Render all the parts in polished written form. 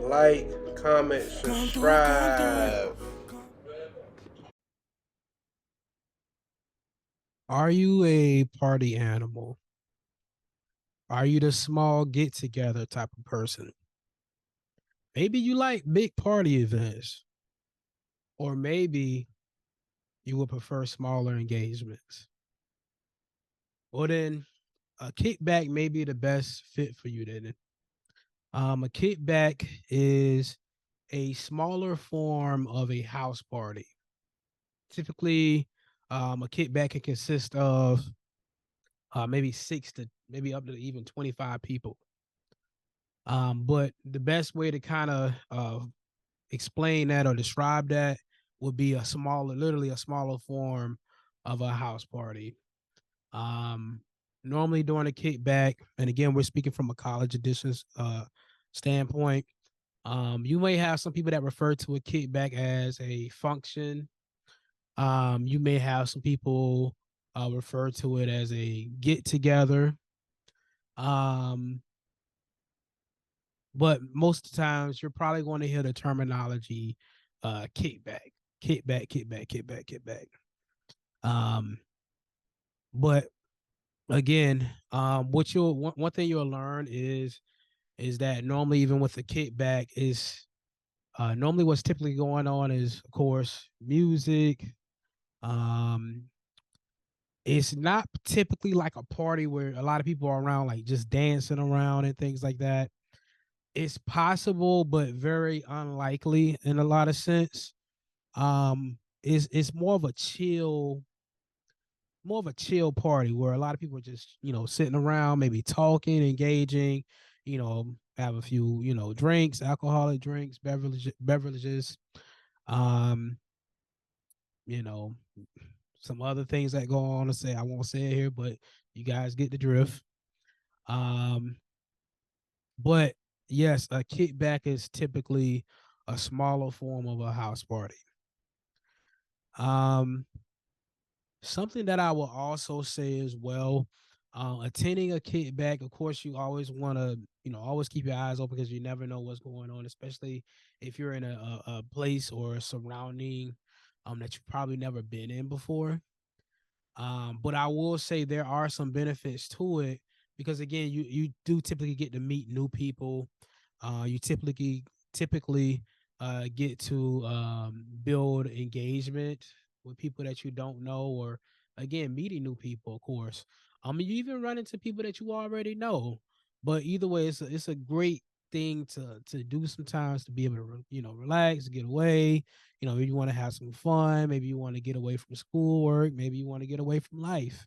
Like, comment, subscribe. Are you a party animal? Are you the small get together type of person? Maybe you like big party events, or maybe you would prefer smaller engagements. Well, then a kickback may be the best fit for you. Then, a kickback is a smaller form of a house party. Typically, a kickback can consist of maybe six to maybe up to even 25 people. But the best way to kind of explain that or describe that would be a smaller, literally a smaller form of a house party. Um, Normally during a kickback, and again, we're speaking from a college edition standpoint. You may have some people that refer to a kickback as a function. You may have some people refer to it as a get together. Um, but most of the times you're probably going to hear the terminology kickback, kickback. Um, but again, what you'll one thing you'll learn is that normally even with the kickback is normally what's typically going on is of course music. Um, it's not typically like a party where a lot of people are around like just dancing around and things like that. It's possible, but very unlikely in a lot of sense. It's more of a chill party where a lot of people are just sitting around, maybe talking, engaging, have a few drinks, alcoholic drinks, beverages, um, you know, some other things that go on to say I won't say it here, but you guys get the drift. Um, but yes, a kickback is typically a smaller form of a house party. Um, Something that I will also say as well, attending a kickback, of course, you always want to, always keep your eyes open because you never know what's going on, especially if you're in a place or a surrounding that you've probably never been in before. But I will say there are some benefits to it because again, you do typically get to meet new people. You typically get to build engagement with people that you don't know, or again, meeting new people, of course. You even run into people that you already know. But either way, it's a great thing to do sometimes to be able to relax, get away. Maybe you want to have some fun. Maybe you want to get away from schoolwork. Maybe you want to get away from life.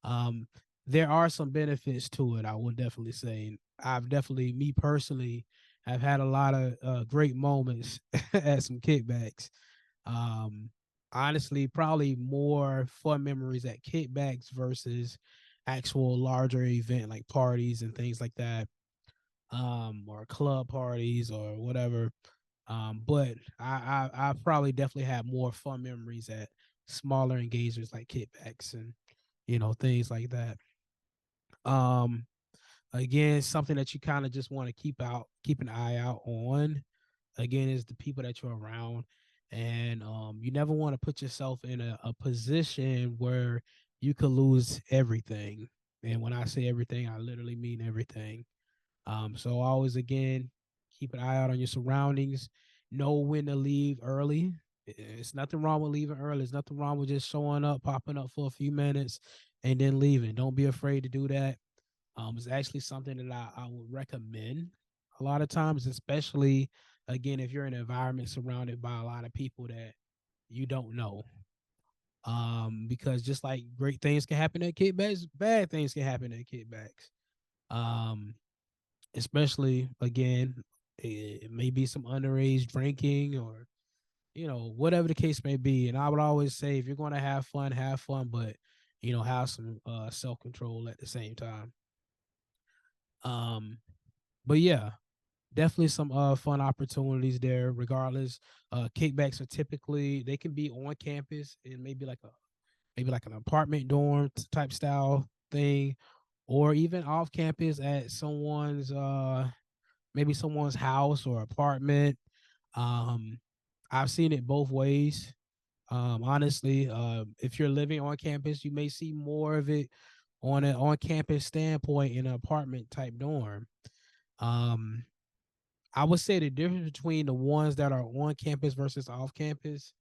Um, there are some benefits to it. I would definitely say. I've definitely, me personally, have had a lot of great moments at some kickbacks. Um, Honestly, probably more fun memories at kickbacks versus actual larger event like parties and things like that, or club parties or whatever. But I probably definitely have more fun memories at smaller engagements like kickbacks and things like that. Um, Again, something that you kind of just want to keep an eye out on. Again, is the people that you're around, and you never want to put yourself in a position where you could lose everything. And when I say everything, I literally mean everything. So always again, keep an eye out on your surroundings. Know when to leave early. It's nothing wrong with leaving early. There's nothing wrong with just showing up, popping up for a few minutes, and then leaving. Don't be afraid to do that. It's actually something that I would recommend a lot of times, especially again if you're in an environment surrounded by a lot of people that you don't know. Because just like great things can happen at kickbacks, bad things can happen at kickbacks. Um, Especially again, it may be some underage drinking or whatever the case may be. And I would always say if you're going to have fun, but have some self control at the same time. Um, but yeah, definitely some fun opportunities there. Regardless, kickbacks are typically they can be on campus and maybe like an apartment dorm type style thing, or even off campus at someone's maybe someone's house or apartment. Um, I've seen it both ways. Honestly, if you're living on campus, you may see more of it on an on campus standpoint in an apartment type dorm. Um, I would say the difference between the ones that are on campus versus off campus,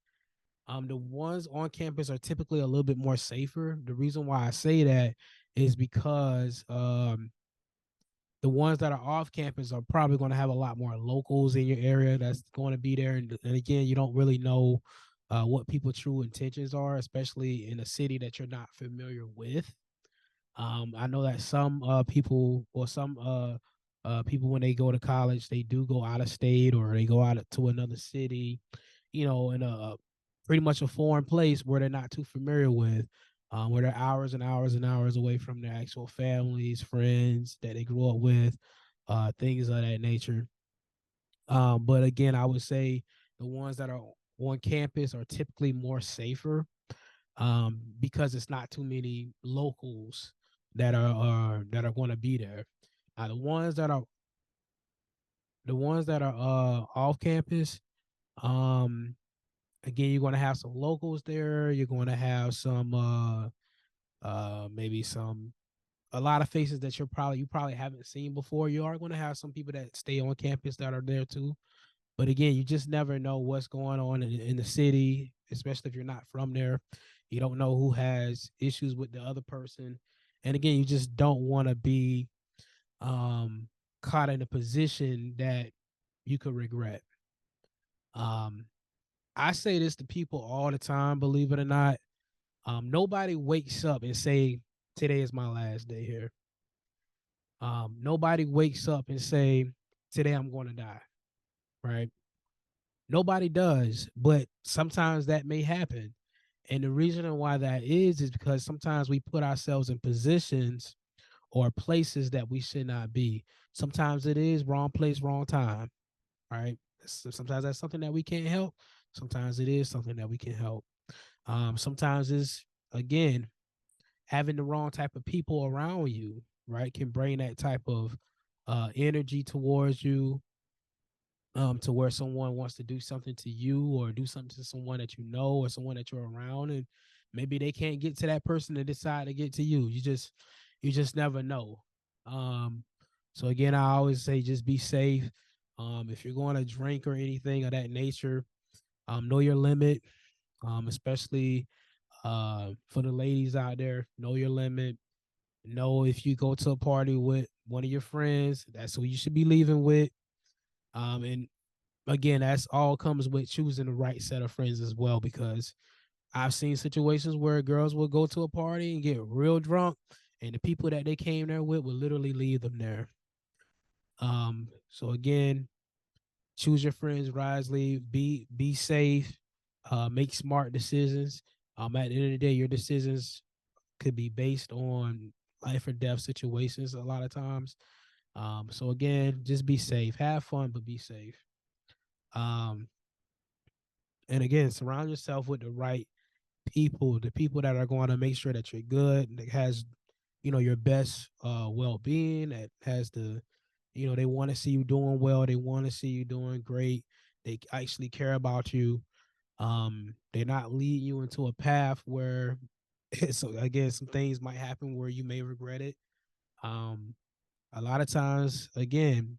the ones on campus are typically a little bit more safer. The reason why I say that is because the ones that are off campus are probably going to have a lot more locals in your area that's going to be there. And again, you don't really know what people's true intentions are, especially in a city that you're not familiar with. I know that some people or some people when they go to college, they do go out of state or they go out to another city, in a pretty much a foreign place where they're not too familiar with, where they're hours and hours and hours away from their actual families, friends that they grew up with, things of that nature. But again, I would say the ones that are on campus are typically more safer because it's not too many locals that are going to be there. The ones that are off campus, um, again, you're going to have some locals there. You're going to have some maybe some a lot of faces that you probably haven't seen before. You are going to have some people that stay on campus that are there too. But again, you just never know what's going on in the city, especially if you're not from there. You don't know who has issues with the other person. And again, you just don't want to be um, caught in a position that you could regret. Um, I say this to people all the time, believe it or not. Nobody wakes up and say, today is my last day here. Nobody wakes up and say, today I'm going to die, right? Nobody does, but sometimes that may happen. And the reason why that is because sometimes we put ourselves in positions or places that we should not be. Sometimes it is wrong place, wrong time, right? Sometimes that's something that we can't help. Sometimes it is something that we can help. Sometimes it's, again, having the wrong type of people around you, right, can bring that type of energy towards you, to where someone wants to do something to you or do something to someone that you know or someone that you're around, and maybe they can't get to that person to decide to get to you. You just never know. um so again, I always say just be safe. If you're going to drink or anything of that nature, know your limit. Especially for the ladies out there, know your limit. Know if you go to a party with one of your friends, that's who you should be leaving with. And again, that's all comes with choosing the right set of friends as well, because I've seen situations where girls will go to a party and get real drunk, and the people that they came there with will literally leave them there. So again, choose your friends wisely, be safe, make smart decisions. At the end of the day, your decisions could be based on life or death situations a lot of times. So again, just be safe, have fun, but be safe. Um, and again, surround yourself with the right people, the people that are going to make sure that you're good, that has, your best well-being, that has they want to see you doing well, they want to see you doing great, they actually care about you. They're not leading you into a path where so again, some things might happen where you may regret it. um a lot of times, again,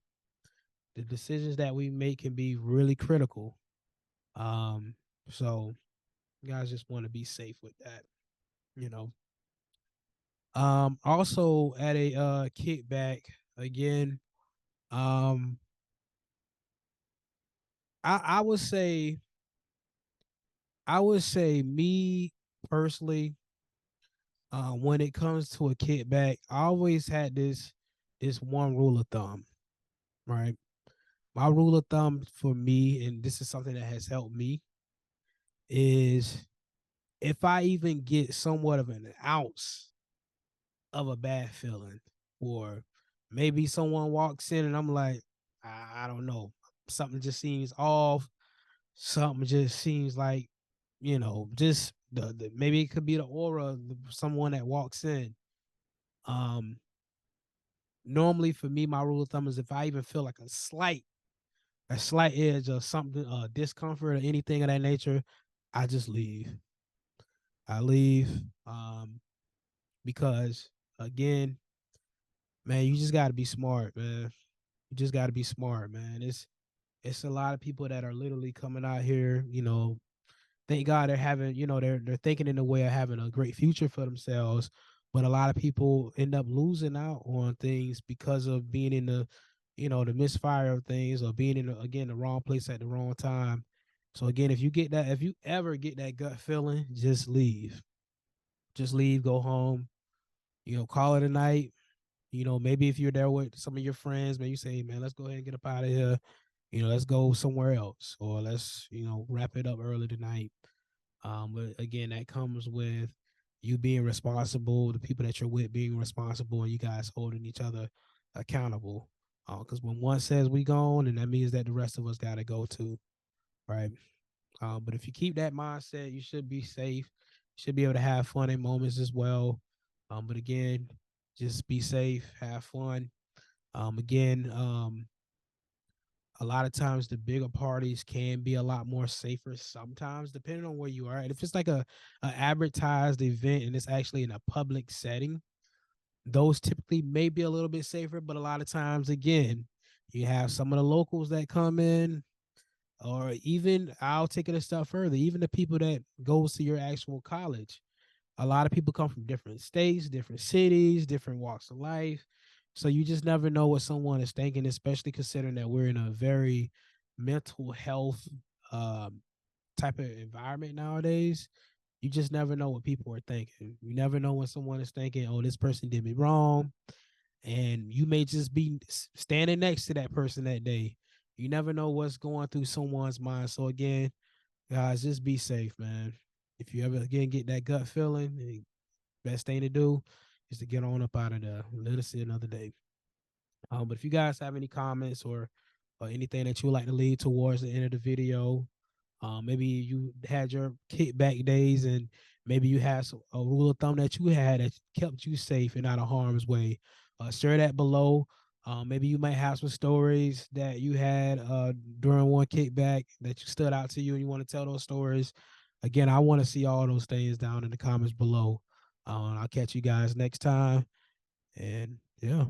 the decisions that we make can be really critical. So guys, just want to be safe with that, you know. Also at a kickback again, um, I would say me personally, when it comes to a kickback, I always had this one rule of thumb, right? My rule of thumb for me, and this is something that has helped me, is if I even get somewhat of an ounce of a bad feeling, or maybe someone walks in and I'm like, I don't know, something just seems off, something just seems like, just maybe it could be the aura of someone that walks in. Um, normally for me, my rule of thumb is if I even feel like a slight edge or something, discomfort or anything of that nature, I just leave. I leave, because again, man, you just got to be smart, man. You just got to be smart, man. It's a lot of people that are literally coming out here, thank God they're having, they're thinking in a way of having a great future for themselves. But a lot of people end up losing out on things because of being in the misfire of things, or being in again the wrong place at the wrong time. So again, if you ever get that gut feeling, just leave. Just leave, go home, call it a night. Maybe if you're there with some of your friends, maybe you say, "Hey, man, let's go ahead and get up out of here. Let's go somewhere else, or let's, wrap it up early tonight." But again, that comes with you being responsible, the people that you're with being responsible, and you guys holding each other accountable. Because when one says we gone, and that means that the rest of us got to go too, right? But if you keep that mindset, you should be safe. You should be able to have fun in moments as well. But again, just be safe, have fun. Again, a lot of times the bigger parties can be a lot more safer sometimes, depending on where you are. And if it's like a advertised event and it's actually in a public setting, those typically may be a little bit safer. But a lot of times, again, you have some of the locals that come in, or even I'll take it a step further, even the people that goes to your actual college. A lot of people come from different states, different cities, different walks of life. So you just never know what someone is thinking, especially considering that we're in a very mental health um, type of environment nowadays. You just never know what people are thinking. You never know when someone is thinking, "Oh, this person did me wrong," and you may just be standing next to that person that day. You never know what's going through someone's mind. So again, guys, just be safe, man. If you ever again get that gut feeling, best thing to do is to get on up out of there. Let us see another day. But if you guys have any comments or anything that you would like to lead towards the end of the video, maybe you had your kickback days, and maybe you had a rule of thumb that you had that kept you safe and out of harm's way. Share that below. Maybe you might have some stories that you had during one kickback that you stood out to you, and you want to tell those stories. Again, I want to see all those things down in the comments below. I'll catch you guys next time. And yeah.